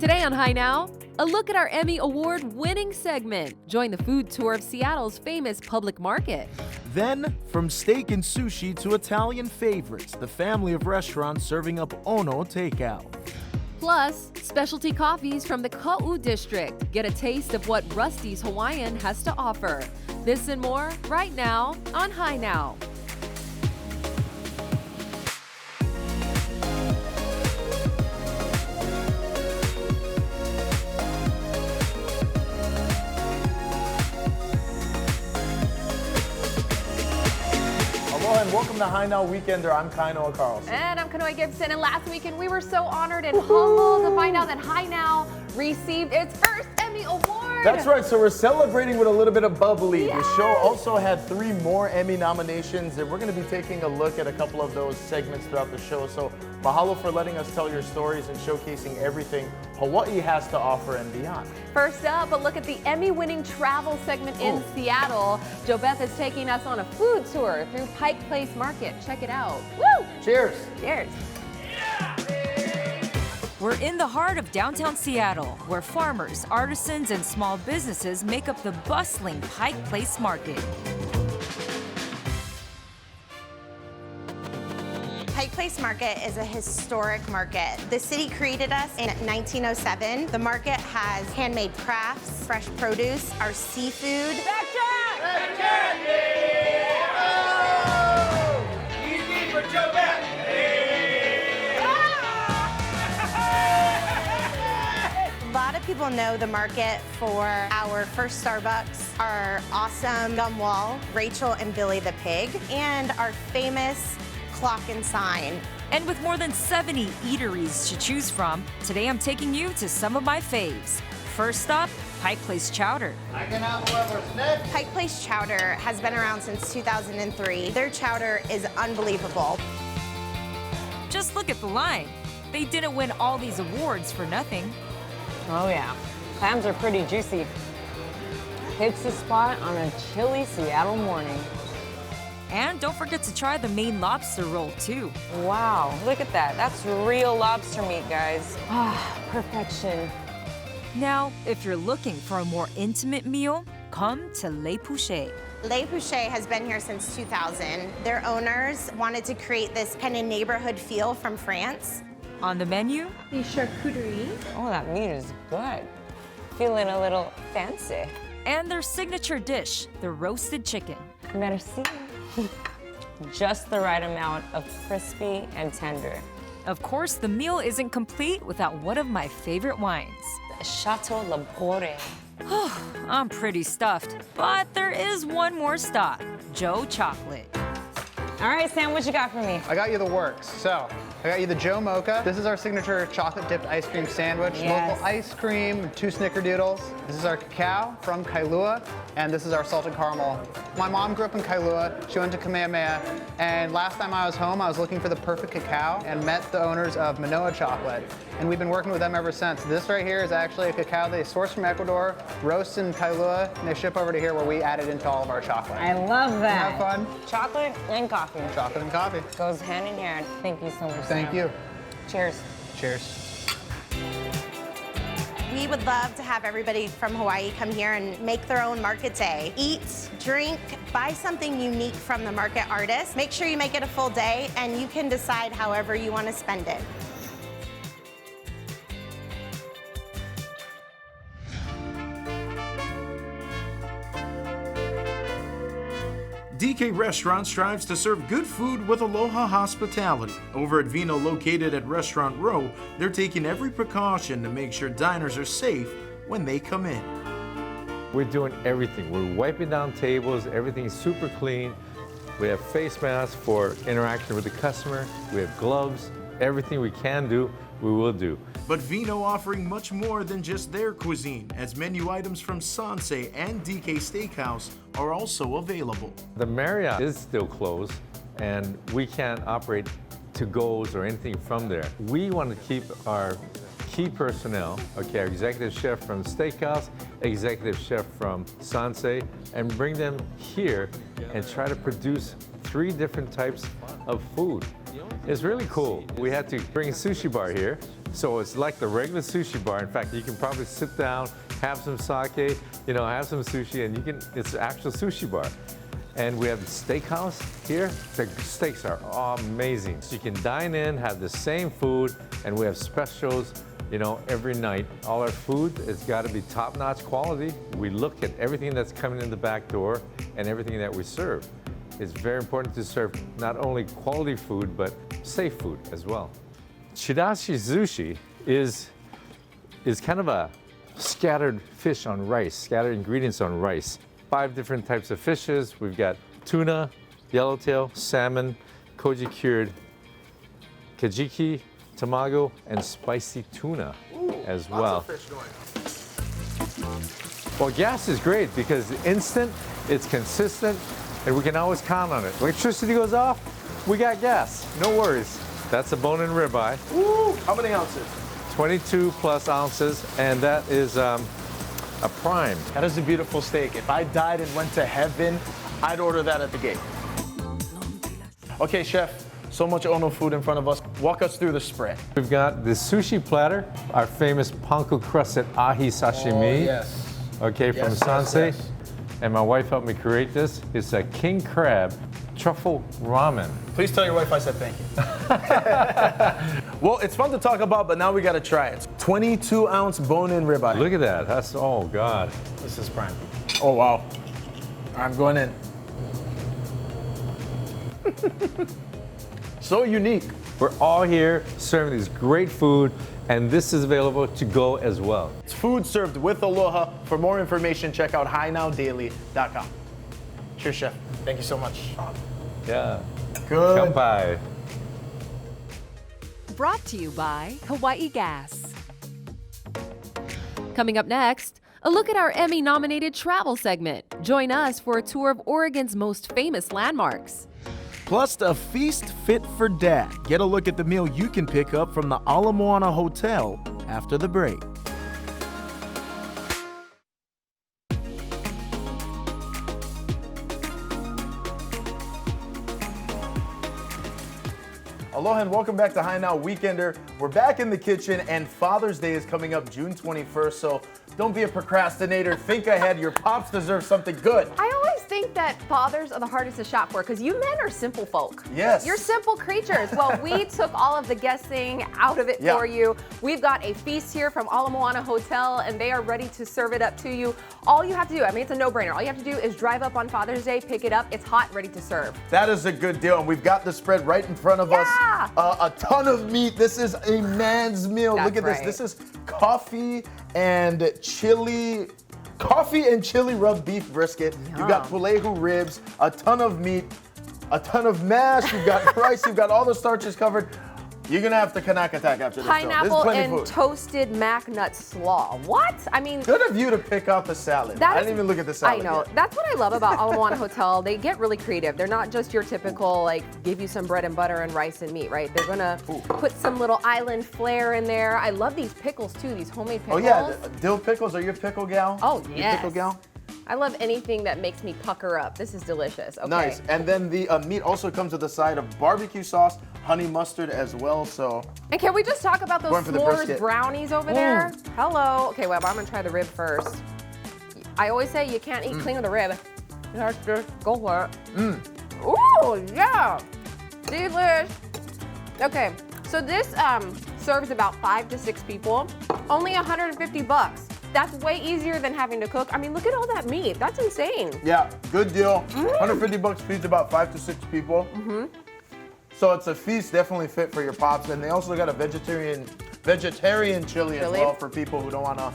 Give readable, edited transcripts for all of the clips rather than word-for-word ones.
Today on Hi Now, a look at our Emmy Award-winning segment. Join the food tour of Seattle's famous public market. Then, from steak and sushi to Italian favorites, the family of restaurants serving up Ono takeout. Plus, specialty coffees from the Ka'u district. Get a taste of what Rusty's Hawaiian has to offer. This and more right now on Hi Now. And welcome to Hi Now Weekender. I'm Kainoa Carlson. And I'm Kanoe Gibson. And last weekend, we were so honored and humbled to find out that Hi Now received its first Emmy Award. That's right. So we're celebrating with a little bit of bubbly. Yes. The show also had 3 more Emmy nominations, and we're going to be taking a look at a couple of those segments throughout the show. So mahalo for letting us tell your stories and showcasing everything Hawaii has to offer and beyond. First up, a look at the Emmy-winning travel segment in Seattle. JoBeth is taking us on a food tour through Pike Place Market. Check it out. Woo! Cheers. Cheers. We're in the heart of downtown Seattle, where farmers, artisans, and small businesses make up the bustling Pike Place Market. Pike Place Market is a historic market. The city created us in 1907. The market has handmade crafts, fresh produce, our seafood. Easy for JoBeth. A lot of people know the market for our first Starbucks, our awesome gum wall, Rachel and Billy the Pig, and our famous clock and sign. And with more than 70 eateries to choose from, today I'm taking you to some of my faves. First stop, Pike Place Chowder. I can have whoever's next. Pike Place Chowder has been around since 2003. Their chowder is unbelievable. Just look at the line. They didn't win all these awards for nothing. Oh yeah, clams are pretty juicy. Hits the spot on a chilly Seattle morning. And don't forget to try the Maine lobster roll too. Wow, look at that. That's real lobster meat, guys. Ah, perfection. Now, if you're looking for a more intimate meal, come to Le Pouchet. Le Pouchet has been here since 2000. Their owners wanted to create this kind of neighborhood feel from France. On the menu, The charcuterie. Oh, that meat is good. Feeling a little fancy. and their signature dish, the roasted chicken. Merci. Just the right amount of crispy and tender. Of course, the meal isn't complete without one of my favorite wines. Chateau Labore. I'm pretty stuffed, but there is one more stop, Joe Chocolate. All right, Sam, what you got for me? I got you the works. So, I got you the Joe Mocha. This is our signature chocolate-dipped ice cream sandwich. Yes. Local ice cream, 2 snickerdoodles. This is our cacao from Kailua, and this is our salted caramel. My mom grew up in Kailua. She went to Kamehameha, and last time I was home, I was looking for the perfect cacao and met the owners of Manoa Chocolate, and we've been working with them ever since. This right here is actually a cacao they source from Ecuador, roast in Kailua, and they ship over to here where we add it into all of our chocolate. I love that. Isn't that fun? Chocolate and coffee. Chocolate and coffee. Goes hand in hand. Thank you so much, Thank Sam. you. Cheers. Cheers. We would love to have everybody from Hawaii come here and make their own market day. Eat, drink, buy something unique from the market artist. Make sure you make it a full day, and you can decide however you want to spend it. DK Restaurant strives to serve good food with aloha hospitality. Over at Vino, located at Restaurant Row, they're taking every precaution to make sure diners are safe when they come in. We're doing everything. We're wiping down tables, everything's super clean. We have face masks for interaction with the customer. We have gloves. Everything we can do, we will do. But Vino offering much more than just their cuisine, as menu items from Sansei and DK Steakhouse are also available. The Marriott is still closed, and we can't operate to-goes or anything from there. We want to keep our key personnel, okay, our executive chef from Steakhouse, executive chef from Sansei, and bring them here and try to produce 3 different types of food. It's really cool. We had to bring a sushi bar here So it's like the regular sushi bar. In fact, you can probably sit down, have some sake, you know, have some sushi, and it's an actual sushi bar. And we have the steakhouse here. The steaks are amazing. So you can dine in, have the same food, and we have specials, you know, every night. All our food has got to be top-notch quality. We look at everything that's coming in the back door and everything that we serve. It's very important to serve not only quality food, but safe food as well. Chirashi sushi is kind of a scattered fish on rice, scattered ingredients on rice. 5 different types of fishes. We've got tuna, yellowtail, salmon, koji cured, kajiki, tamago, and spicy tuna as well. Lots of fish going on. Well, gas is great because it's instant, it's consistent, and we can always count on it. Electricity goes off, we got gas, no worries. That's a bone-in ribeye. Woo! How many ounces? 22 plus ounces, and that is a prime. That is a beautiful steak. If I died and went to heaven, I'd order that at the gate. Okay, chef, so much Ono food in front of us. Walk us through the spread. We've got the sushi platter, our famous panko crusted ahi sashimi. Oh, yes. Okay, from Sansei. Yes. And my wife helped me create this. It's a king crab truffle ramen. Please tell your wife I said thank you. Well, it's fun to talk about, but now we gotta try it. 22-ounce bone-in ribeye. Look at that. That's, oh God. This is prime. Oh, wow. I'm going in. So unique. We're all here serving this great food, and this is available to go as well. It's food served with aloha. For more information, check out HiNowDaily.com. Cheers, chef. Thank you so much. Yeah. Good. Kanpai. Brought to you by Hawaii Gas. Coming up next, a look at our Emmy-nominated travel segment. Join us for a tour of Oregon's most famous landmarks. Plus, a feast fit for dad. Get a look at the meal you can pick up from the Ala Moana Hotel after the break. Aloha and welcome back to High Now Weekender. We're back in the kitchen and Father's Day is coming up June 21st, so don't be a procrastinator. Think ahead. Your pops deserve something good. I always think that fathers are the hardest to shop for because you men are simple folk. Yes. You're simple creatures. Well, we took all of the guessing out of it for you. We've got a feast here from Ala Moana Hotel and they are ready to serve it up to you. All you have to do, I mean, it's a no-brainer. All you have to do is drive up on Father's Day, pick it up. It's hot, ready to serve. That is a good deal. And we've got the spread right in front of us. A ton of meat. This is a man's meal. That's Look at right. this. This is coffee and chili rubbed beef brisket. You've got pulehu ribs, a ton of meat, a ton of mash. You've got rice. You've got all the starches covered. You're gonna have to Kanak attack after this. Pineapple this is and toasted mac nut slaw. What? I mean, good of you to pick out the salad. I didn't even look at the salad. I know. Yet. That's what I love about Ala Moana Hotel. They get really creative. They're not just your typical, like, give you some bread and butter and rice and meat, right? They're gonna put some little island flair in there. I love these pickles too, these homemade pickles. Oh yeah, dill pickles. Are you a pickle gal? Oh You yes. pickle gal? I love anything that makes me pucker up. This is delicious. Okay. Nice. And then the meat also comes with a side of barbecue sauce, honey mustard as well. So. And can we just talk about those Going for the s'mores brisket. brownies over there? Hello. Okay, well, I'm gonna try the rib first. I always say you can't eat clean with a rib. Just go for it. Ooh, yeah. Delish. Okay, so this serves about 5 to 6 people. Only $150. That's way easier than having to cook. I mean, look at all that meat. That's insane. Yeah, good deal. $150 feeds about 5 to 6 people. So it's a feast definitely fit for your pops. And they also got a vegetarian chili as well for people who don't want to,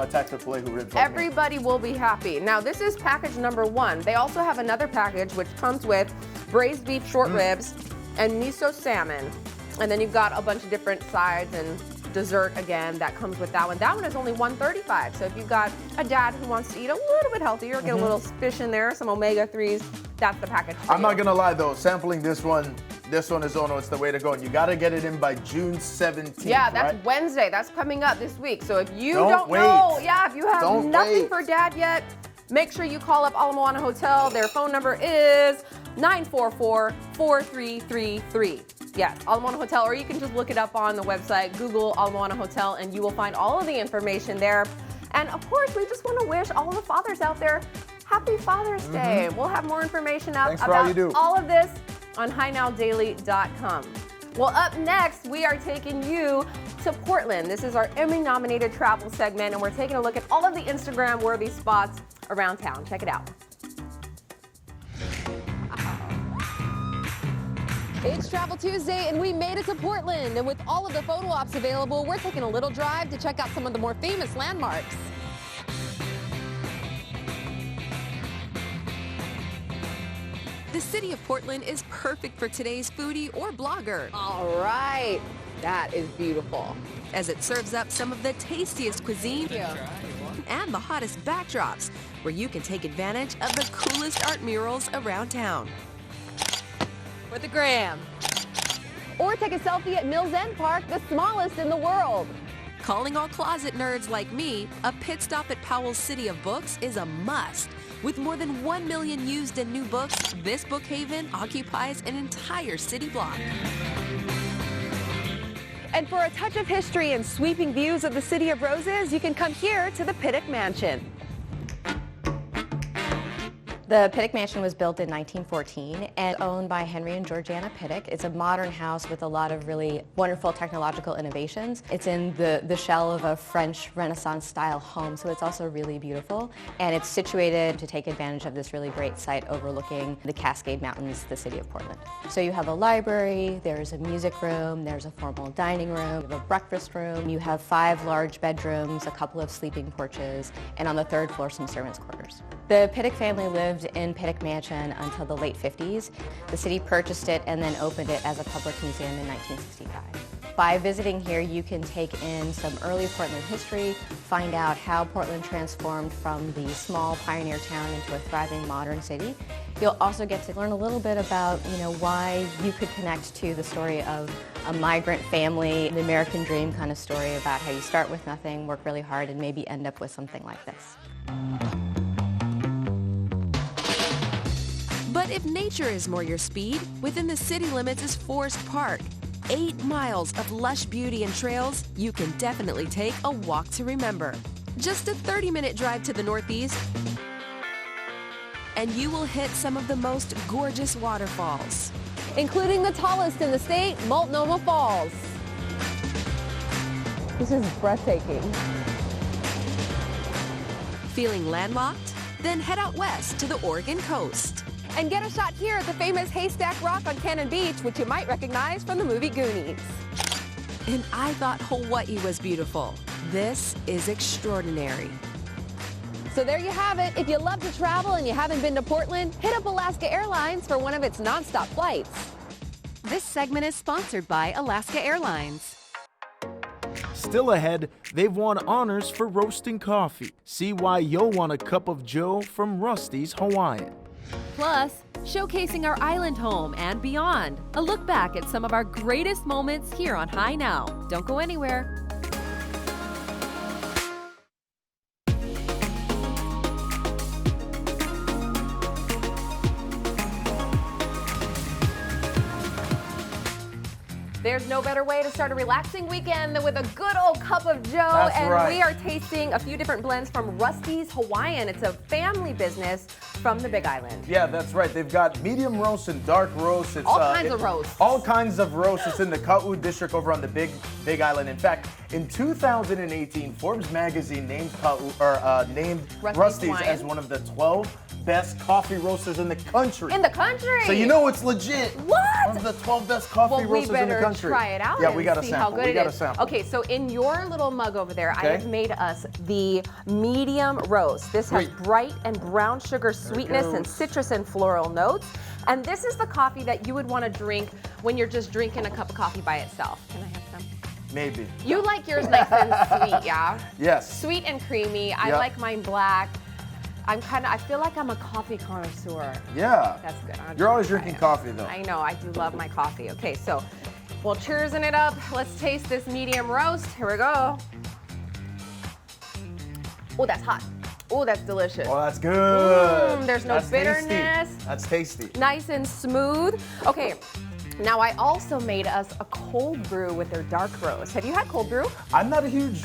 attack the filet ribs. Everybody will be happy. Now, this is package number 1. They also have another package which comes with braised beef short ribs and miso salmon. And then you've got a bunch of different sides and dessert again that comes with that one. That one is only $135. So if you've got a dad who wants to eat a little bit healthier, get a little fish in there, some omega-3s, that's the package for I'm you. not gonna lie though, sampling this one is Ono, it's the way to go. And you gotta get it in by June 17th. Yeah, that's right? Wednesday. That's coming up this week. So if you Don't don't wait. know, if you have Don't nothing wait. for dad yet, make sure you call up Ala Moana Hotel. Their phone number is 944-4333. Yes, Ala Moana Hotel, or you can just look it up on the website, Google Ala Moana Hotel, and you will find all of the information there. And of course, we just want to wish all of the fathers out there happy Father's Day. We'll have more information out Thanks for all you do. all of this on HiNowDaily.com. Well, up next, we are taking you to Portland. This is our Emmy-nominated travel segment, and we're taking a look at all of the Instagram-worthy spots around town. Check it out. It's Travel Tuesday, and we made it to Portland. And with all of the photo ops available, we're taking a little drive to check out some of the more famous landmarks. The city of Portland is perfect for today's foodie or blogger. All right, that is beautiful. As it serves up some of the tastiest cuisine and the hottest backdrops, where you can take advantage of the coolest art murals around town. For the gram. Or take a selfie at Mills End Park, the smallest in the world. Calling all closet nerds like me, a pit stop at Powell's City of Books is a must. With more than 1 million used and new books, this book haven occupies an entire city block. And for a touch of history and sweeping views of the City of Roses, you can come here to the Piddock Mansion. The Piddock Mansion was built in 1914 and owned by Henry and Georgiana Piddock. It's a modern house with a lot of really wonderful technological innovations. It's in the shell of a French Renaissance style home, so it's also really beautiful. And it's situated to take advantage of this really great site overlooking the Cascade Mountains, the city of Portland. So you have a library, there's a music room, there's a formal dining room, you have a breakfast room, you have 5 large bedrooms, a couple of sleeping porches, and on the 3rd floor some servants' quarters. The Piddock family lived in Piddock Mansion until the late 50s. The city purchased it and then opened it as a public museum in 1965. By visiting here, you can take in some early Portland history, find out how Portland transformed from the small pioneer town into a thriving modern city. You'll also get to learn a little bit about, why you could connect to the story of a migrant family, the American dream kind of story about how you start with nothing, work really hard, and maybe end up with something like this. But if nature is more your speed, within the city limits is Forest Park. 8 miles of lush beauty and trails, you can definitely take a walk to remember. Just a 30-minute drive to the northeast, and you will hit some of the most gorgeous waterfalls, Including the tallest in the state, Multnomah Falls. This is breathtaking. Feeling landlocked? Then head out west to the Oregon coast. And get a shot here at the famous Haystack Rock on Cannon Beach, which you might recognize from the movie Goonies. And I thought Hawaii was beautiful. This is extraordinary. So there you have it. If you love to travel and you haven't been to Portland, hit up Alaska Airlines for one of its nonstop flights. This segment is sponsored by Alaska Airlines. Still ahead, they've won honors for roasting coffee. See why you'll want a cup of joe from Rusty's Hawaiian. Plus, showcasing our island home and beyond. A look back at some of our greatest moments here on Hi Now. Don't go anywhere. There's no better way to start a relaxing weekend than with a good old cup of joe. That's and right. we are tasting a few different blends from Rusty's Hawaiian. It's a family business from the Big Island. Yeah, that's right. They've got medium roast and dark roast. It's, All kinds of roasts. All kinds of roasts. It's in the Ka'u district over on the Big Island. In fact, in 2018, Forbes magazine named Rusty's Hawaiian as one of the 12 best coffee roasters in the country. In the country? So you know it's legit. What? One of the 12 best coffee roasters in the country. Try it out. Yeah, and we got to see sample. how good we it got to is. sample. Okay, so in your little mug over there, Okay. I have made us the medium roast. This has Sweet. bright and brown sugar sweetness goes. and citrus and floral notes. And this is the coffee that you would want to drink when you're just drinking a cup of coffee by itself. Can I have some? Maybe. You like yours nice and sweet, yeah? Yes. Sweet and creamy. I Yep. like mine black. I feel like I'm a coffee connoisseur. Yeah. That's good. You're always drinking coffee, though. I know, I do love my coffee. Okay, so we'll cheersing it up. Let's taste this medium roast. Here we go. Oh, that's hot. Oh, that's delicious. Oh, that's good. There's no That's bitterness. Tasty. That's tasty. Nice and smooth. Okay, Now, I also made us a cold brew with their dark roast. Have you had cold brew? I'm not a huge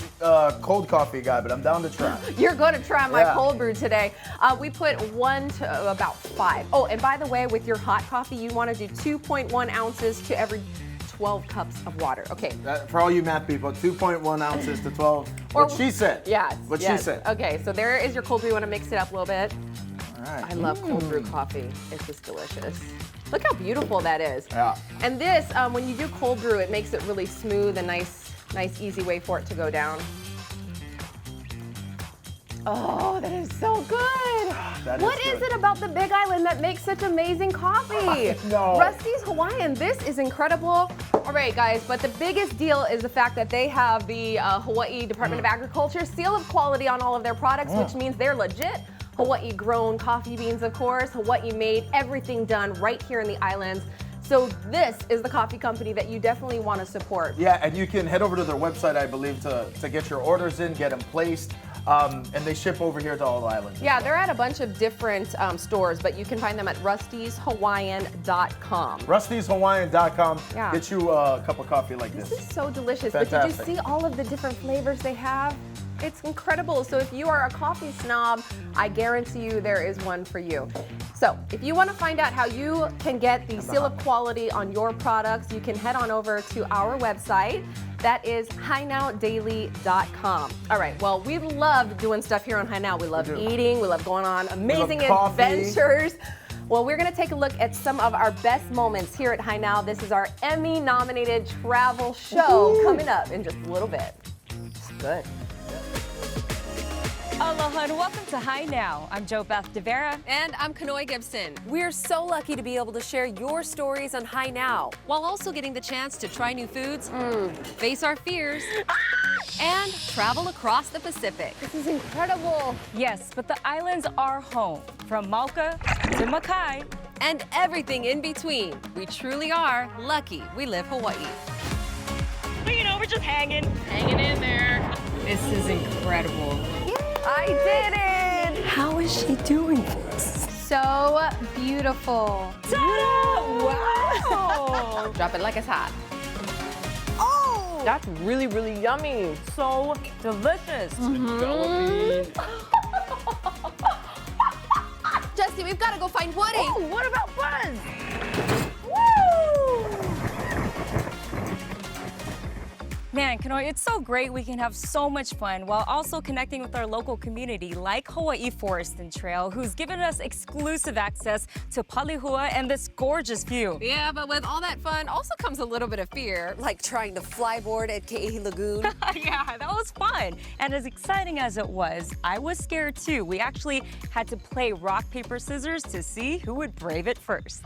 cold coffee guy, but I'm down to try. You're going to try my cold brew today. We put 1 to about 5. Oh, and by the way, with your hot coffee, you want to do 2.1 ounces to every 12 cups of water. Okay. For all you math people, 2.1 ounces to 12. What she said. Yes. What she said. Okay, so there is your cold brew. You want to mix it up a little bit. All right. I love cold brew coffee. It's just delicious. Look how beautiful that is. Yeah. And this, when you do cold brew, it makes it really smooth and nice, easy way for it to go down. Oh, that is so good. What is it about the Big Island that makes such amazing coffee? No. Rusty's Hawaiian, this is incredible. All right, guys, but the biggest deal is the fact that they have the Hawaii Department of Agriculture seal of quality on all of their products, which means they're legit. Hawaii grown coffee beans, of course, Hawaii made, everything done right here in the islands. So this is the coffee company that you definitely want to support. Yeah, and you can head over to their website, I believe, to get your orders in, get them placed, and they ship over here to all the islands. Yeah, they're at a bunch of different stores, but you can find them at rustyshawaiian.com. rustyshawaiian.com. Yeah. Get you a cup of coffee like this. This is so delicious. Fantastic. But did you see all of the different flavors they have? It's incredible. So if you are a coffee snob, I guarantee you there is one for you. So if you want to find out how you can get the seal of quality on your products, you can head on over to our website. That is HiNowDaily.com. All right, well, we love doing stuff here on Hi Now. We love eating, we love going on amazing adventures. Well, we're going to take a look at some of our best moments here at Hi Now. This is our Emmy-nominated travel show coming up in just a little bit. It's good. Aloha and welcome to Hi Now. I'm Jo Beth DeVera. And I'm Kanoe Gibson. We're so lucky to be able to share your stories on Hi Now, while also getting the chance to try new foods, face our fears, and travel across the Pacific. This is incredible. Yes, but the islands are home. From Mauka to Makai. And everything in between. We truly are lucky we live Hawaii. Well, you know, we're just hanging in there. This is incredible. I did it! How is she doing this? So beautiful. Ta-da! Wow! Drop it like it's hot. Oh! That's really, really yummy. So delicious. Jesse, we've got to go find Woody. Oh, what about Buzz? Man, Kanoe, it's so great we can have so much fun while also connecting with our local community like Hawaii Forest and Trail, who's given us exclusive access to Palihua and this gorgeous view. Yeah, but with all that fun also comes a little bit of fear, like trying to flyboard at Ke'ihi Lagoon. Yeah, that was fun. And as exciting as it was, I was scared too. We actually had to play rock, paper, scissors to see who would brave it first.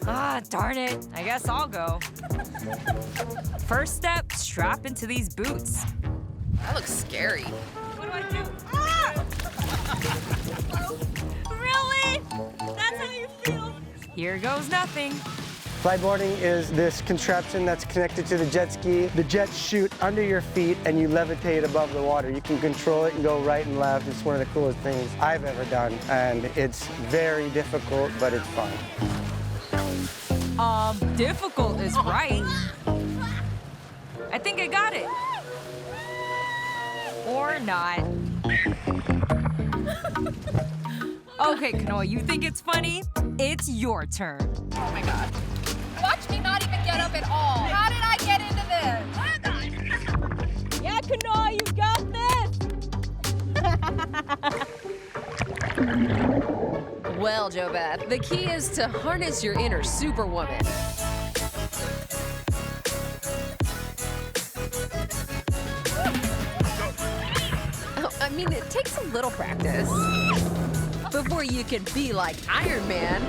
Ah, darn it. I guess I'll go. First step, strap into these boots. That looks scary. What do I do? Ah! Really? That's how you feel? Here goes nothing. Flyboarding is this contraption that's connected to the jet ski. The jets shoot under your feet and you levitate above the water. You can control it and go right and left. It's one of the coolest things I've ever done, and it's very difficult, but it's fun. Difficult is right. I think I got it. Or not. Okay, Kanoe, you think it's funny? It's your turn. Oh my God. Watch me not even get up at all. How did I get into this? Yeah, Kanoe, you got this. Well, Jo Beth, the key is to harness your inner superwoman. I mean, it takes a little practice before you can be like Iron Man.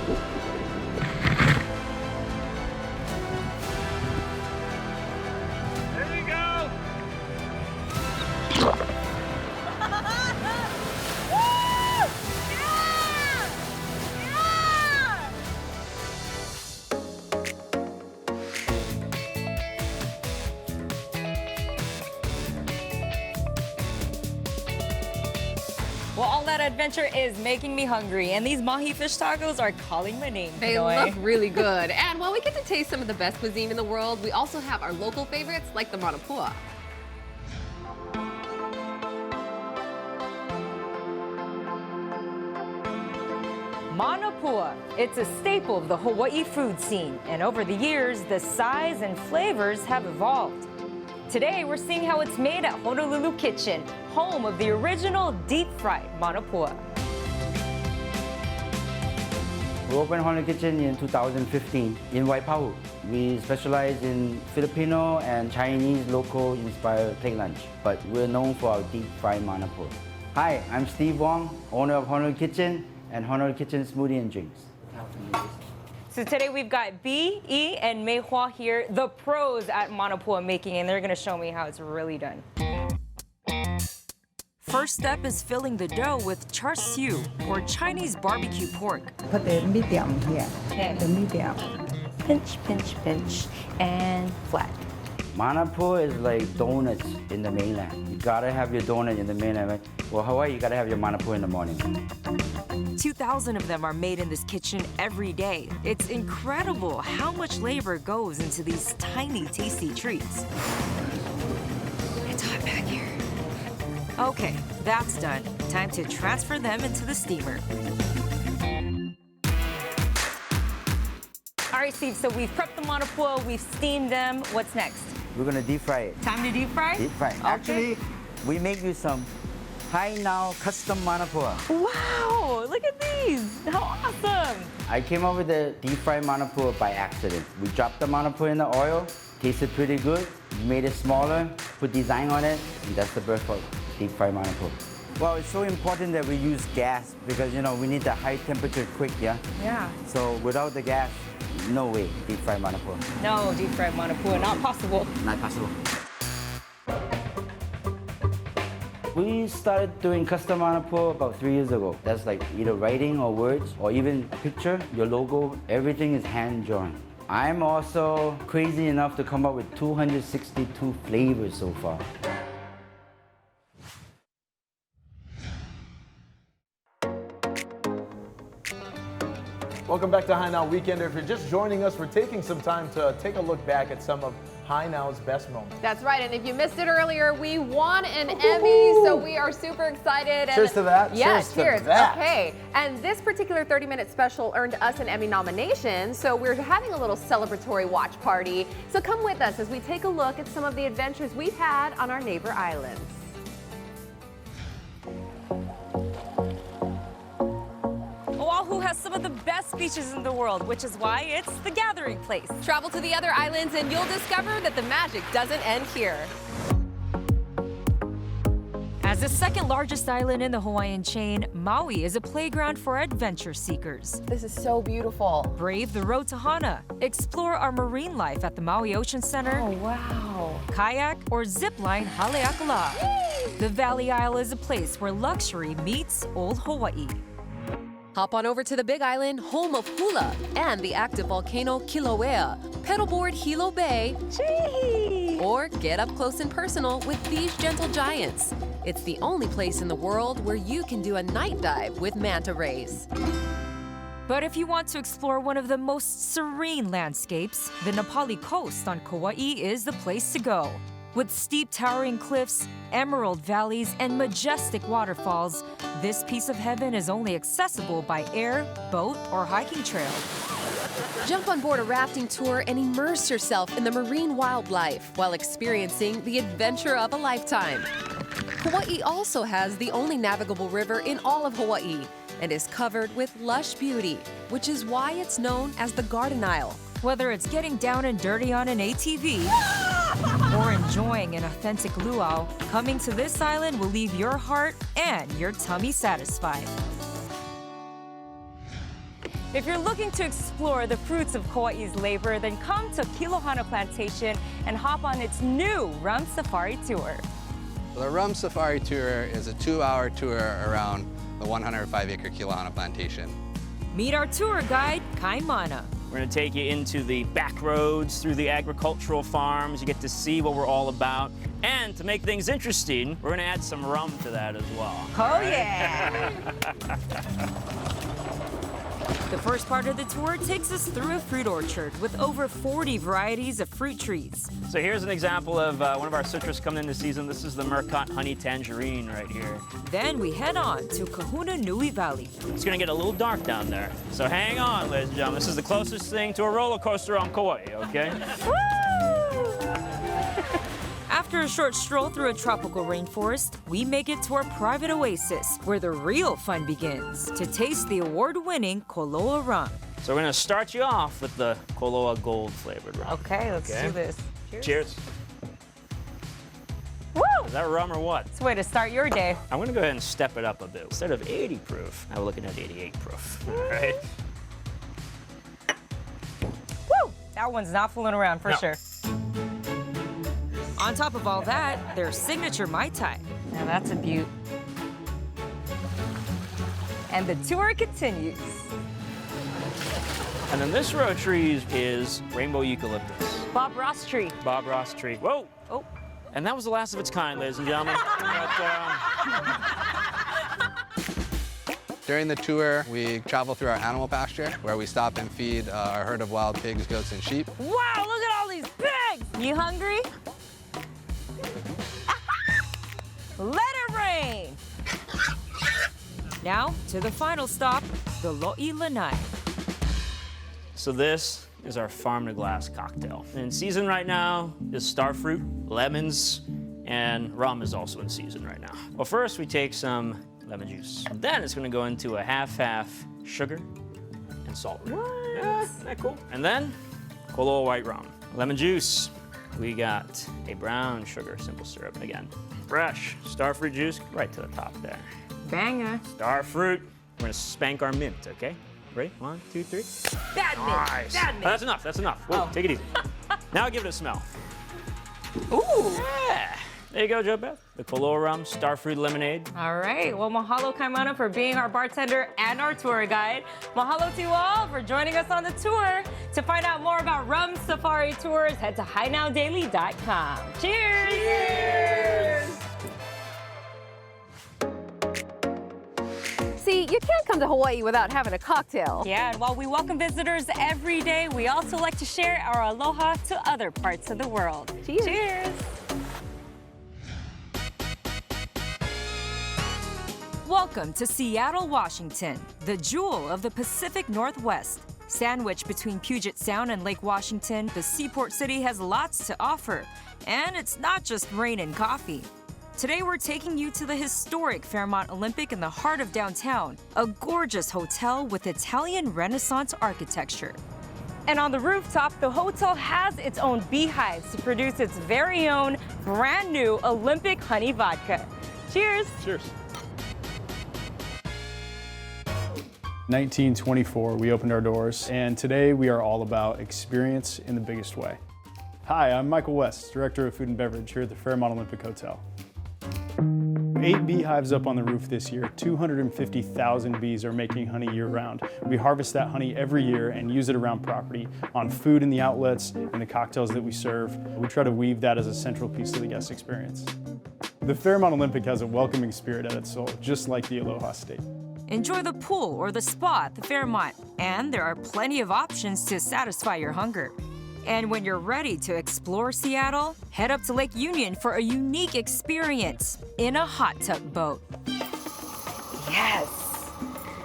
There you go. Well, all that adventure is making me hungry, and these mahi fish tacos are calling my name. They look really good. And while we get to taste some of the best cuisine in the world, we also have our local favorites like the manapua. Manapua. It's a staple of the Hawaii food scene, and over the years, the size and flavors have evolved. Today, we're seeing how it's made at Honolulu Kitchen, home of the original deep-fried manapua. We opened Honolulu Kitchen in 2015 in Waipahu. We specialize in Filipino and Chinese local-inspired plate lunch, but we're known for our deep-fried manapua. Hi, I'm Steve Wong, owner of Honolulu Kitchen and Honolulu Kitchen Smoothie and Drinks. So today we've got B, E, and Mei Hua here, the pros at manapua making, and they're going to show me how it's really done. First step is filling the dough with char siu, or Chinese barbecue pork. Put the medium here. Okay. The medium. Pinch, pinch, pinch, and flat. Manapua is like donuts in the mainland. You gotta have your donut in the mainland, right? Well, Hawaii, you gotta have your manapua in the morning. 2,000 of them are made in this kitchen every day. It's incredible how much labor goes into these tiny, tasty treats. It's hot back here. Okay, that's done. Time to transfer them into the steamer. All right, Steve, so we've prepped the manapua, we've steamed them. What's next? We're gonna deep fry it. Time to deep fry? Deep fry. Okay. Actually, we make you some Now custom manapua. Wow, look at these. How awesome. I came up with the deep fried manapua by accident. We dropped the manapua in the oil, tasted pretty good, made it smaller, put design on it, and that's the birth of deep fried manapua. Well, it's so important that we use gas because, you know, we need the high temperature quick, yeah? Yeah. So without the gas, no way, deep fried manapua. No, deep fried manapua, not possible. Not possible. We started doing custom manapua about 3 years ago. That's like either writing or words or even a picture, your logo, everything is hand-drawn. I'm also crazy enough to come up with 262 flavors so far. Welcome back to High Now Weekender. If you're just joining us, we're taking some time to take a look back at some of High Now's best moments. That's right, and if you missed it earlier, we won an Emmy, so we are super excited. Cheers to that. Yes, cheers. To that. Okay, and this particular 30-minute special earned us an Emmy nomination, so we're having a little celebratory watch party. So come with us as we take a look at some of the adventures we've had on our neighbor islands. Oahu has some of the best beaches in the world, which is why it's the gathering place. Travel to the other islands and you'll discover that the magic doesn't end here. As the second largest island in the Hawaiian chain, Maui is a playground for adventure seekers. This is so beautiful. Brave the road to Hana. Explore our marine life at the Maui Ocean Center. Oh, wow. Kayak or zip line Haleakala. The Valley Isle is a place where luxury meets old Hawaii. Hop on over to the Big Island, home of hula and the active volcano Kilauea. Pedalboard Hilo Bay. Gee. Or get up close and personal with these gentle giants. It's the only place in the world where you can do a night dive with manta rays. But if you want to explore one of the most serene landscapes, the Napali Coast on Kauai is the place to go. With steep towering cliffs, emerald valleys, and majestic waterfalls, this piece of heaven is only accessible by air, boat, or hiking trail. Jump on board a rafting tour and immerse yourself in the marine wildlife while experiencing the adventure of a lifetime. Hawaii also has the only navigable river in all of Hawaii and is covered with lush beauty, which is why it's known as the Garden Isle. Whether it's getting down and dirty on an ATV or enjoying an authentic luau, coming to this island will leave your heart and your tummy satisfied. If you're looking to explore the fruits of Kauai's labor, then come to Kilohana Plantation and hop on its new Rum Safari Tour. The Rum Safari Tour is a 2-hour tour around the 105-acre Kilohana Plantation. Meet our tour guide, Kaimana. We're gonna take you into the back roads, through the agricultural farms. You get to see what we're all about. And to make things interesting, we're gonna add some rum to that as well. Oh, yeah. The first part of the tour takes us through a fruit orchard with over 40 varieties of fruit trees. So here's an example of one of our citrus coming into season. This is the Murcott Honey Tangerine right here. Then we head on to Kahuna Nui Valley. It's gonna get a little dark down there. So hang on, ladies and gentlemen. This is the closest thing to a roller coaster on Kauai, okay? After a short stroll through a tropical rainforest, we make it to our private oasis, where the real fun begins, to taste the award-winning Koloa rum. So we're gonna start you off with the Koloa Gold flavored rum. Okay, let's do this. Cheers. Woo! Is that rum or what? It's a way to start your day. I'm gonna go ahead and step it up a bit. Instead of 80 proof, now we're looking at 88 proof, all right? Woo! That one's not fooling around for sure. On top of all that, their signature Mai Tai. Now that's a beaut. And the tour continues. And then this row of trees is rainbow eucalyptus. Bob Ross tree. Bob Ross tree. Whoa! Oh. And that was the last of its kind, ladies and gentlemen. During the tour, we travel through our animal pasture, where we stop and feed our herd of wild pigs, goats, and sheep. Wow, look at all these pigs! You hungry? Let it rain! Now, to the final stop, the Lo'i Lanai. So this is our farm to glass cocktail. In season right now is starfruit, lemons, and rum is also in season right now. Well, first we take some lemon juice. Then it's gonna go into a half-half sugar and salt. What? Yeah, isn't that cool? And then Koloa white rum. Lemon juice. We got a brown sugar simple syrup. Again, fresh starfruit juice right to the top there. Banger. Starfruit. We're gonna spank our mint, okay? Ready? 1, 2, 3. Bad mint. Nice. Bad mint. Oh, that's enough. That's enough. Whoa, take it easy. Now give it a smell. Ooh. Yeah. There you go, Joe Beth. The Koloa rum starfruit lemonade. All right. Well, mahalo, Kaimana, for being our bartender and our tour guide. Mahalo to you all for joining us on the tour. To find out more about Rum Safari Tours, head to HiNowDaily.com. Cheers! Cheers! See, you can't come to Hawaii without having a cocktail. Yeah, and while we welcome visitors every day, we also like to share our aloha to other parts of the world. Cheers! Cheers! Welcome to Seattle, Washington, the jewel of the Pacific Northwest. Sandwiched between Puget Sound and Lake Washington, the seaport city has lots to offer. And it's not just rain and coffee. Today we're taking you to the historic Fairmont Olympic in the heart of downtown, a gorgeous hotel with Italian Renaissance architecture. And on the rooftop, the hotel has its own beehives to produce its very own brand new Olympic honey vodka. Cheers! Cheers. 1924, we opened our doors, and today we are all about experience in the biggest way. Hi, I'm Michael West, Director of Food and Beverage here at the Fairmont Olympic Hotel. 8 beehives up on the roof this year. 250,000 bees are making honey year-round. We harvest that honey every year and use it around property, on food in the outlets, and the cocktails that we serve. We try to weave that as a central piece of the guest experience. The Fairmont Olympic has a welcoming spirit at its soul, just like the Aloha State. Enjoy the pool or the spa at the Fairmont, and there are plenty of options to satisfy your hunger. And when you're ready to explore Seattle, head up to Lake Union for a unique experience in a hot tub boat. Yes!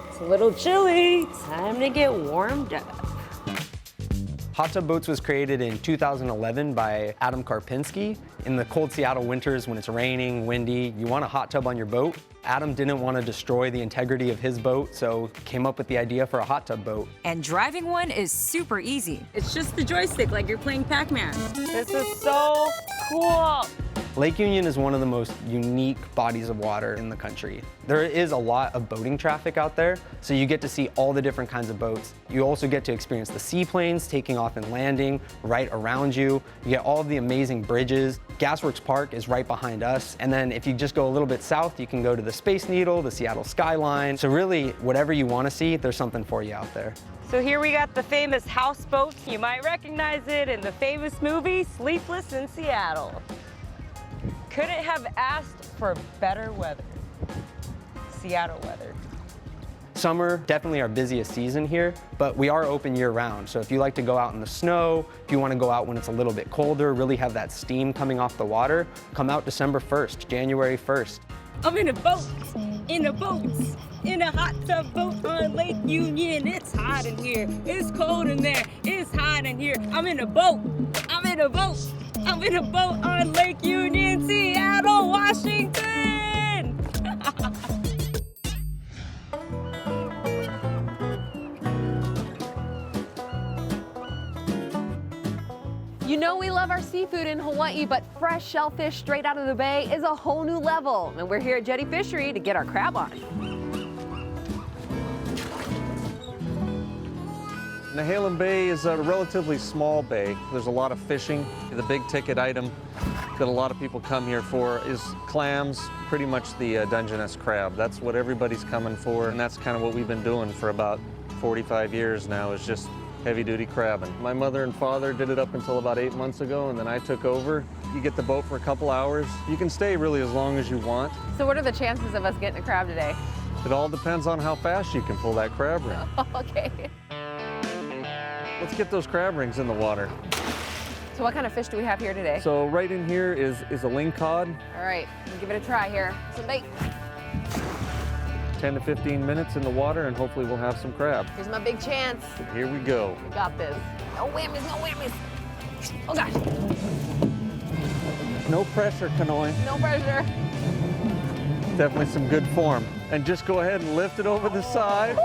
It's a little chilly. Time to get warmed up. Hot Tub Boats was created in 2011 by Adam Karpinski. In the cold Seattle winters when it's raining, windy, you want a hot tub on your boat. Adam didn't want to destroy the integrity of his boat, so came up with the idea for a hot tub boat. And driving one is super easy. It's just the joystick like you're playing Pac-Man. This is so cool. Lake Union is one of the most unique bodies of water in the country. There is a lot of boating traffic out there, so you get to see all the different kinds of boats. You also get to experience the seaplanes taking off and landing right around you. You get all of the amazing bridges. Gasworks Park is right behind us. And then if you just go a little bit south, you can go to the Space Needle, the Seattle skyline. So really, whatever you want to see, there's something for you out there. So here we got the famous Houseboats. You might recognize it in the famous movie, Sleepless in Seattle. Couldn't have asked for better weather. Seattle weather. Summer, definitely our busiest season here, but we are open year round. So if you like to go out in the snow, if you want to go out when it's a little bit colder, really have that steam coming off the water, come out December 1st, January 1st. I'm in a boat, in a hot tub boat on Lake Union. It's hot in here, it's cold in there, it's hot in here. I'm in a boat on Lake Union, Seattle, Washington. You know we love our seafood in Hawaii, but fresh shellfish straight out of the bay is a whole new level. And we're here at Jetty Fishery to get our crab on. Nehalem Bay is a relatively small bay. There's a lot of fishing. The big ticket item that a lot of people come here for is clams, pretty much the Dungeness crab. That's what everybody's coming for, and that's kind of what we've been doing for about 45 years now, is just heavy-duty crabbing. My mother and father did it up until about 8 months ago, and then I took over. You get the boat for a couple hours. You can stay really as long as you want. So what are the chances of us getting a crab today? It all depends on how fast you can pull that crab ring. Okay. Let's get those crab rings in the water. So what kind of fish do we have here today? So right in here is a lingcod. All right, we'll give it a try here. Some bait. 10 to 15 minutes in the water, and hopefully we'll have some crab. Here's my big chance. Here we go. We got this. No whammies, no whammies. Oh gosh. No pressure, canoeing. No pressure. Definitely some good form. And just go ahead and lift it over the side.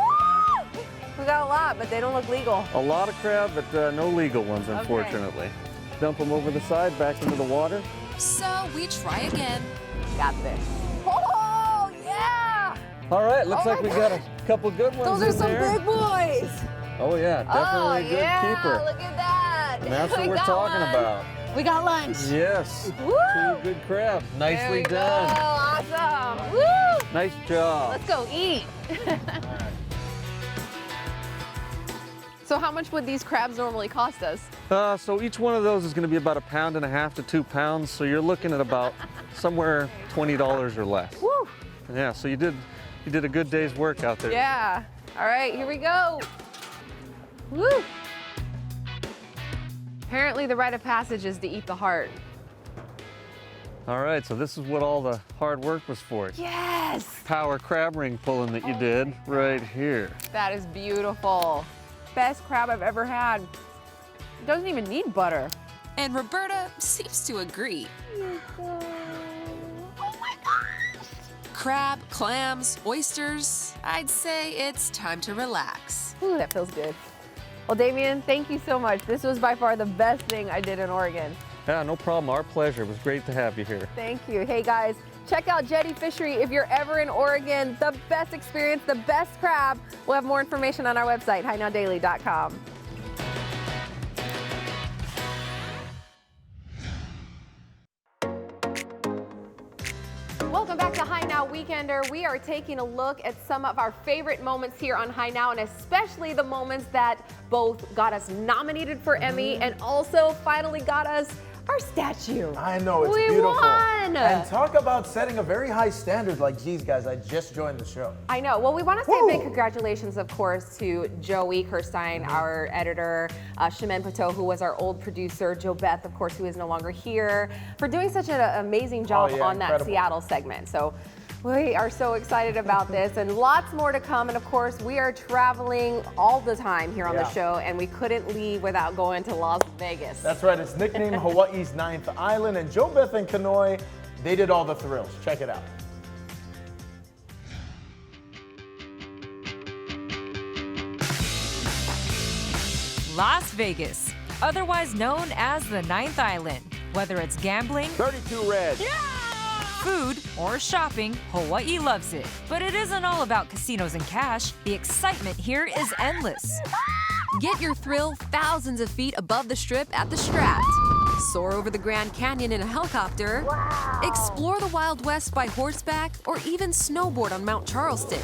We got a lot, but they don't look legal. A lot of crab, but no legal ones, unfortunately. Okay. Dump them over the side, back into the water. So we try again. Got this. Oh, yeah! All right, looks like we got a couple good ones. Those are some big boys. Oh yeah, definitely a good keeper. Look at that. And that's what we're talking about. We got lunch. Yes. Woo! 2 good crab. Nicely done. Oh, awesome. Woo! Nice job. Let's go eat. So how much would these crabs normally cost us? So each one of those is going to be about 1.5 pounds to 2 pounds. So you're looking at about somewhere $20 or less. Woo! Yeah. So you did a good day's work out there. Yeah. All right, here we go. Woo! Apparently the rite of passage is to eat the heart. All right, so this is what all the hard work was for. Yes! Power crab ring pulling that you did right here. That is beautiful. Best crab I've ever had. It doesn't even need butter. And Roberta seems to agree. Oh my gosh! Crab, clams, oysters. I'd say it's time to relax. Ooh, that feels good. Well, Damien, thank you so much. This was by far the best thing I did in Oregon. Yeah, no problem. Our pleasure. It was great to have you here. Thank you. Hey, guys, check out Jetty Fishery if you're ever in Oregon. The best experience, the best crab. We'll have more information on our website, HiNowDaily.com. Welcome back to Hi Now Weekender. We are taking a look at some of our favorite moments here on Hi Now, and especially the moments that both got us nominated for Emmy and also finally got us our statue. I know, it's we beautiful. Won. And talk about setting a very high standard. Like, geez, guys, I just joined the show. I know. Well, we want to say a big congratulations, of course, to Joey Kirstein, our editor, Shemin Pato, who was our old producer, Joe Beth, of course, who is no longer here, for doing such an amazing job on that Seattle segment. So we are so excited about this, and lots more to come. And of course, we are traveling all the time here on the show, and we couldn't leave without going to Las Vegas. That's right. It's nicknamed Hawaii's 9th Island, and Joe Beth and Kanoi, they did all the thrills. Check it out. Las Vegas, otherwise known as the 9th Island, Whether it's gambling, 32 red. food, or shopping, Hawaii loves it. But it isn't all about casinos and cash. The excitement here is endless. Get your thrill thousands of feet above the strip at the Strat. Soar over the Grand Canyon in a helicopter. Explore the Wild West by horseback, or even snowboard on Mount Charleston.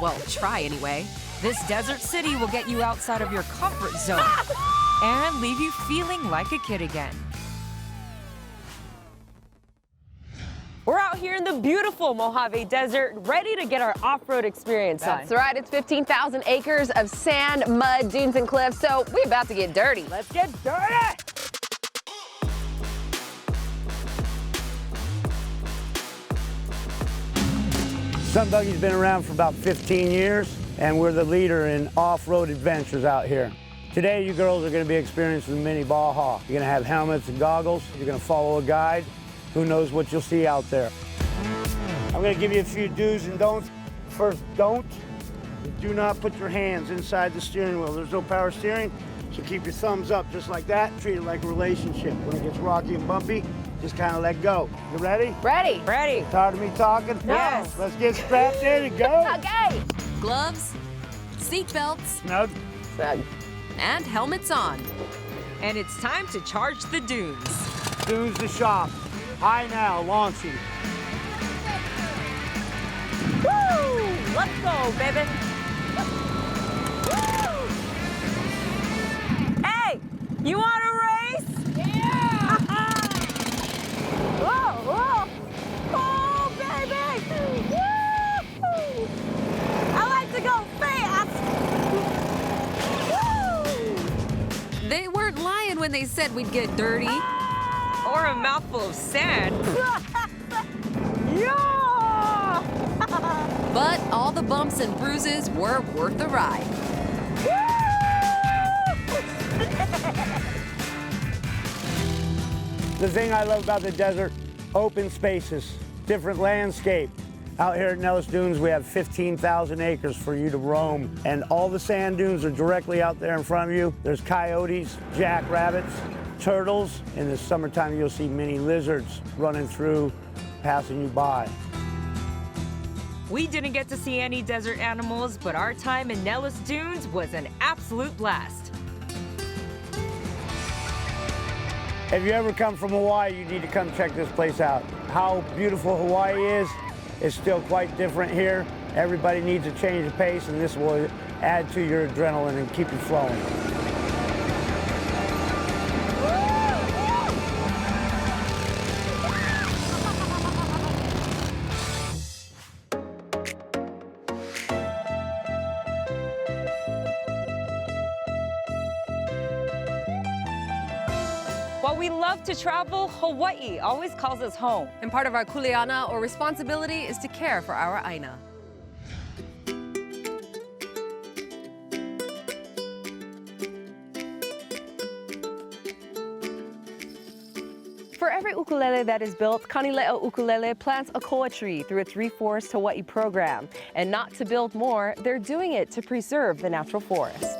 Well, try anyway. This desert city will get you outside of your comfort zone and leave you feeling like a kid again. We're out here in the beautiful Mojave Desert, ready to get our off-road experience on. That's right, it's 15,000 acres of sand, mud, dunes, and cliffs, so we're about to get dirty. Let's get dirty! Sun Buggy's been around for about 15 years, and we're the leader in off-road adventures out here. Today, you girls are going to be experiencing the Mini Baja. You're going to have helmets and goggles. You're going to follow a guide. Who knows what you'll see out there. I'm going to give you a few do's and don'ts. First, don't. Do not put your hands inside the steering wheel. There's no power steering, so keep your thumbs up just like that. Treat it like a relationship. When it gets rocky and bumpy, just kind of let go. You ready? Ready. Ready. Tired of me talking? Yes. Let's get strapped in and go. Okay. Gloves, seat belts, Snug. and helmets on. And it's time to charge the dunes. Dunes to shop. High now, launching. Woo! Let's go, baby. Woo! Hey, you want a race? Yeah! Whoa, whoa! Oh, baby! Woo! I like to go fast! Woo! They weren't lying when they said we'd get dirty. Or a mouthful of sand. Yeah! But all the bumps and bruises were worth the ride. The thing I love about the desert, open spaces, different landscape. Out here at Nellis Dunes, we have 15,000 acres for you to roam, and all the sand dunes are directly out there in front of you. There's coyotes, jackrabbits, turtles. In the summertime, you'll see mini lizards running through, passing you by. We didn't get to see any desert animals, but our time in Nellis Dunes was an absolute blast. If you ever come from Hawaii, you need to come check this place out. How beautiful Hawaii is still quite different here. Everybody needs a change of pace, and this will add to your adrenaline and keep you flowing. While we love to travel, Hawaii always calls us home. And part of our kuleana, or responsibility, is to care for our aina. For every ukulele that is built, Kanileo Ukulele plants a koa tree through its Reforest Hawaii program. And not to build more, they're doing it to preserve the natural forest.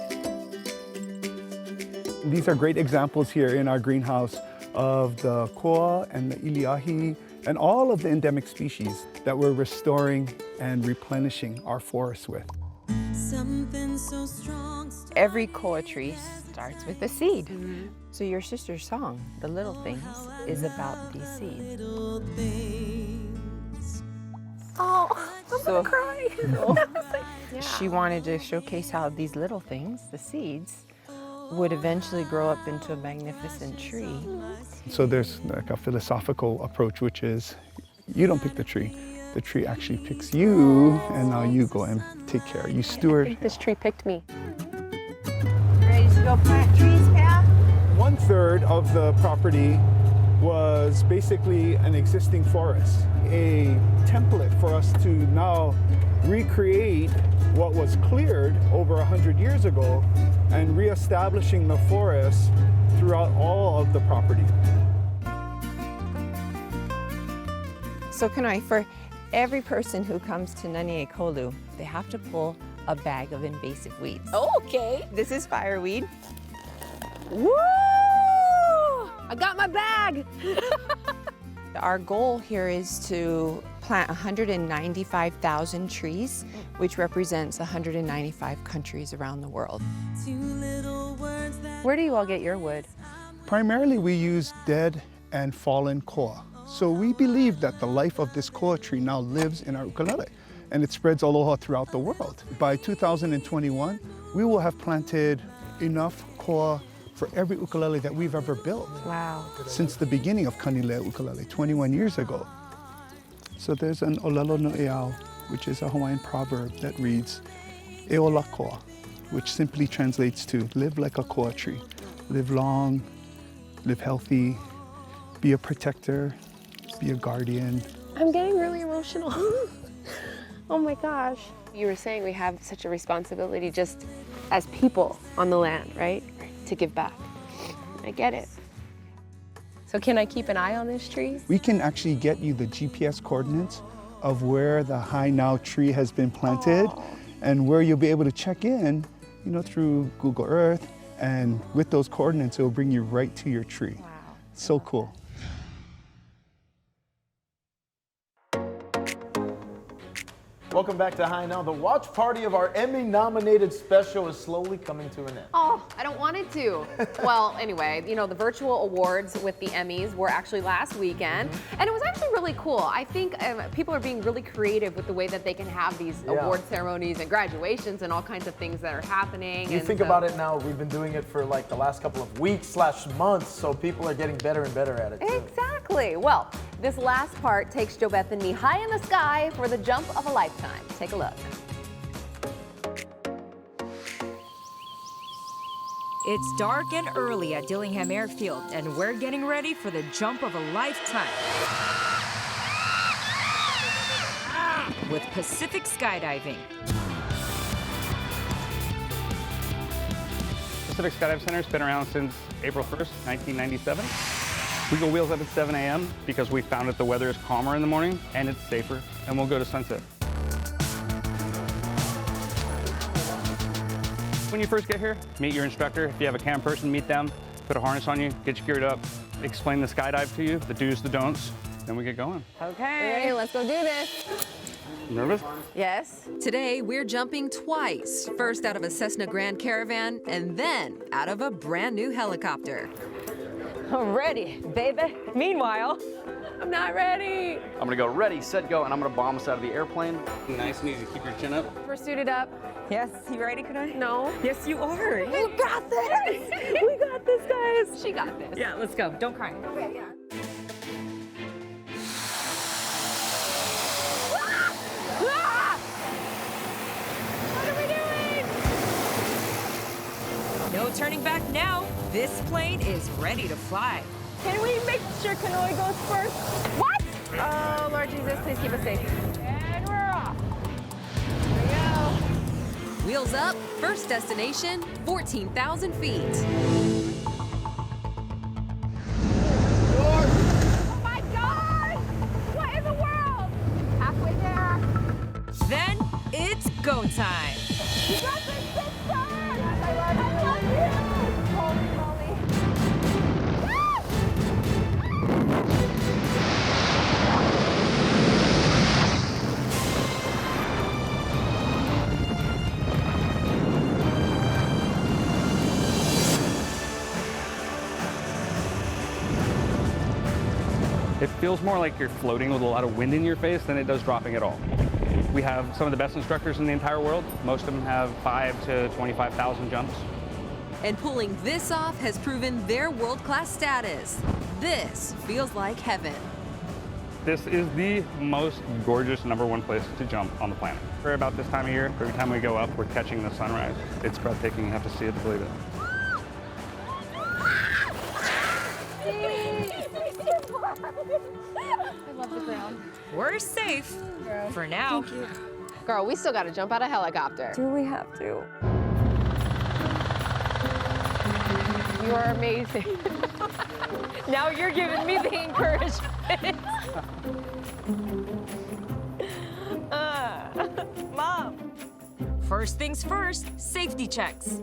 These are great examples here in our greenhouse of the koa and the iliahi and all of the endemic species that we're restoring and replenishing our forests with. Every koa tree starts with a seed. So your sister's song, The Little Things, is about these seeds. Oh, I'm gonna cry. She wanted to showcase how these little things, the seeds, would eventually grow up into a magnificent tree. So there's like a philosophical approach, which is you don't pick the tree actually picks you, and now you go and take care. You steward. I think this tree picked me. Ready to go plant trees, Pam? 1/3 of the property was basically an existing forest, a template for us to now recreate what was cleared over 100 years ago and reestablishing the forest throughout all of the property. So Kanoi, for every person who comes to Naniekolu, they have to pull a bag of invasive weeds. Okay. This is fireweed. Woo! I got my bag. Our goal here is to plant 195,000 trees, which represents 195 countries around the world. Where do you all get your wood? Primarily, we use dead and fallen koa. So we believe that the life of this koa tree now lives in our ukulele, and it spreads aloha throughout the world. By 2021, we will have planted enough koa for every ukulele that we've ever built. Wow. Since the beginning of Kanilea Ukulele, 21 years ago. So there's an olelo no eau, which is a Hawaiian proverb that reads, e ola koa, which simply translates to live like a koa tree. Live long, live healthy, be a protector, be a guardian. I'm getting really emotional. Oh my gosh. You were saying we have such a responsibility just as people on the land, right? To give back. I get it. So can I keep an eye on this tree? We can actually get you the GPS coordinates of where the Hai Nau tree has been planted and where you'll be able to check in, through Google Earth, and with those coordinates, it will bring you right to your tree. Wow. So cool. Welcome back to High Now. The watch party of our Emmy-nominated special is slowly coming to an end. Oh, I don't want it to. Well, anyway, the virtual awards with the Emmys were actually last weekend, and it was actually really cool. I think people are being really creative with the way that they can have these award ceremonies and graduations and all kinds of things that are happening. You think about it now, we've been doing it for like the last couple of weeks/months, so people are getting better and better at it too. Exactly. Well, this last part takes Jo Bethany high in the sky for the jump of a lifetime. Take a look. It's dark and early at Dillingham Airfield, and we're getting ready for the jump of a lifetime with Pacific Skydiving. Pacific Skydive Center has been around since April 1st, 1997. We go wheels up at 7 a.m. because we found that the weather is calmer in the morning and it's safer, and we'll go to sunset. When you first get here, meet your instructor. If you have a cam person, meet them, put a harness on you, get you geared up, explain the skydive to you, the do's, the don'ts, then we get going. Okay, let's go do this. Nervous? Yes. Today, we're jumping twice. First out of a Cessna Grand Caravan, and then out of a brand new helicopter. I'm ready, baby. Meanwhile, I'm not ready. I'm gonna go ready, set, go, and I'm gonna bomb us out of the airplane. Nice and easy, keep your chin up. We're suited up. Yes, you ready, Kunai? No. Yes, you are. You got this. We got this, guys. She got this. Yeah, let's go. Don't cry. Okay, yeah. What are we doing? No turning back now. This plane is ready to fly. Can we make sure Kanoi goes first? What? Oh, Lord Jesus, please keep us safe. And we're off. Here we go. Wheels up, first destination, 14,000 feet. Oh my God! What in the world? Halfway there. Then it's go time. You got this, sister! I love you! Holy moly. It feels more like you're floating with a lot of wind in your face than it does dropping at all. We have some of the best instructors in the entire world. Most of them have 5 to 25,000 jumps. And pulling this off has proven their world-class status. This feels like heaven. This is the most gorgeous #1 place to jump on the planet. For about this time of year, every time we go up, we're catching the sunrise. It's breathtaking. You have to see it to believe it. I love the ground. We're safe for now. Thank you. Girl, we still got to jump out a helicopter. Do we have to? You are amazing. Now you're giving me the encouragement. Mom. First things first, safety checks.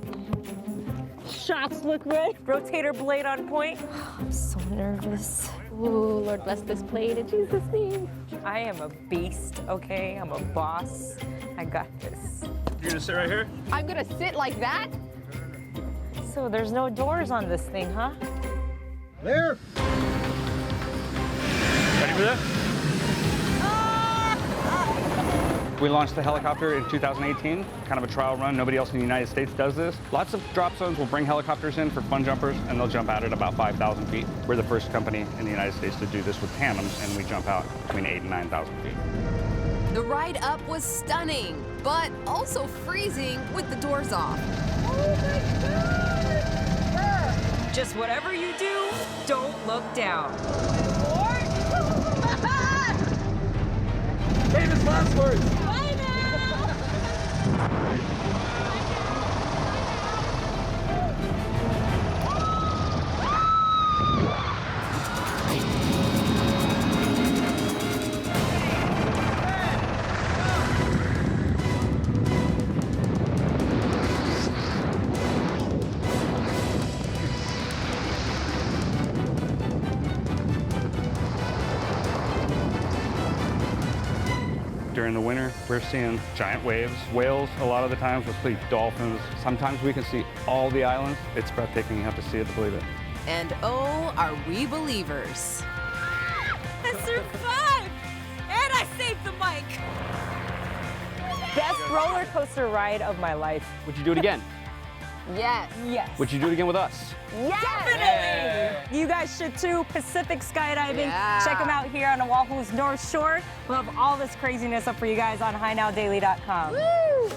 Shots look good. Rotator blade on point. I'm so nervous. Ooh, Lord bless this plate in Jesus' name. I am a beast, okay? I'm a boss. I got this. You're gonna sit right here? I'm gonna sit like that? So there's no doors on this thing, huh? There. Ready for this? We launched the helicopter in 2018, kind of a trial run. Nobody else in the United States does this. Lots of drop zones will bring helicopters in for fun jumpers, and they'll jump out at about 5,000 feet. We're the first company in the United States to do this with tandems, and we jump out between 8,000 and 9,000 feet. The ride up was stunning, but also freezing with the doors off. Just whatever you do, don't look down. Famous last words. Bye now. During the winter, we're seeing giant waves, whales a lot of the times, we'll see dolphins. Sometimes we can see all the islands. It's breathtaking, you have to see it to believe it. And oh, are we believers. I survived! And I saved the mic! Best roller coaster ride of my life. Would you do it again? Yes. Yes. Would you do it again with us? Yes! Definitely! You guys should too. Pacific Skydiving. Yeah. Check them out here on Oahu's North Shore. We'll have all this craziness up for you guys on HiNowDaily.com. Woo!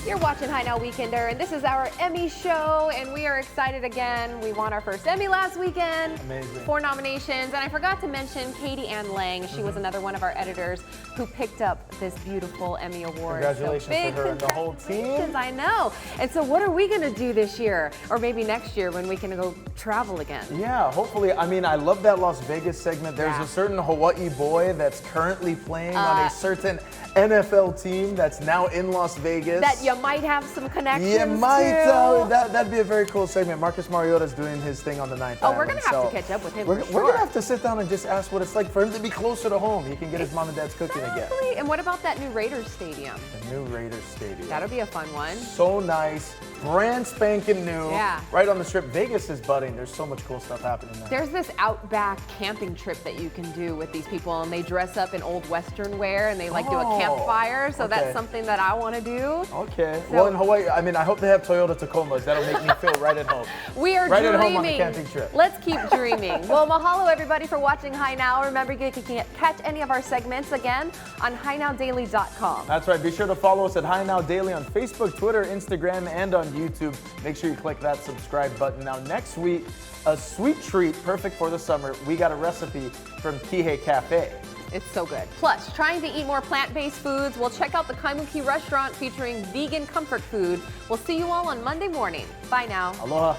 You're watching Hi Now Weekender, and this is our Emmy show, and we are excited again. We won our first Emmy last weekend. Amazing. 4 nominations, and I forgot to mention Katie Ann Lang. She was another one of our editors who picked up this beautiful Emmy award. Congratulations so big to her and the whole team. congratulations, I know. And so what are we going to do this year, or maybe next year when we can go travel again? Yeah, hopefully. I mean, I love that Las Vegas segment. There's Yeah. a certain Hawaii boy that's currently playing on a certain NFL team that's now in Las Vegas. That you might have some connections You might. to. That'd be a very cool segment. Marcus Mariota's doing his thing on the 9th Oh, Island. we're going to have to catch up with him We're for going sure. to have to sit down and just ask what it's like for him to be closer to home. He can get his mom and dad's cooking again. Exactly. And what about that new Raiders stadium? The new Raiders Stadium. That'll be a fun one. So nice. Brand spanking new. Yeah. Right on the strip. Vegas is budding. There's so much cool stuff happening there. There's this outback camping trip that you can do with these people, and they dress up in old Western wear, and they like do a Oh, campfire. So okay. that's something that I want to do. Okay. So- Well, in Hawaii, I mean, I hope they have Toyota Tacomas. That'll make me feel right at home. We are right dreaming. at home on the camping trip. Let's keep dreaming. Well, mahalo everybody for watching Hi Now. Remember, you can catch any of our segments again on HiNowDaily.com. That's right. Be sure to follow us at Hi Now Daily on Facebook, Twitter, Instagram, and on YouTube. Make sure you click that subscribe button. Now, next week, a sweet treat perfect for the summer. We got a recipe from Kihei Cafe. It's so good. Plus, trying to eat more plant-based foods, we'll check out the Kaimuki restaurant featuring vegan comfort food. We'll see you all on Monday morning. Bye now. Aloha.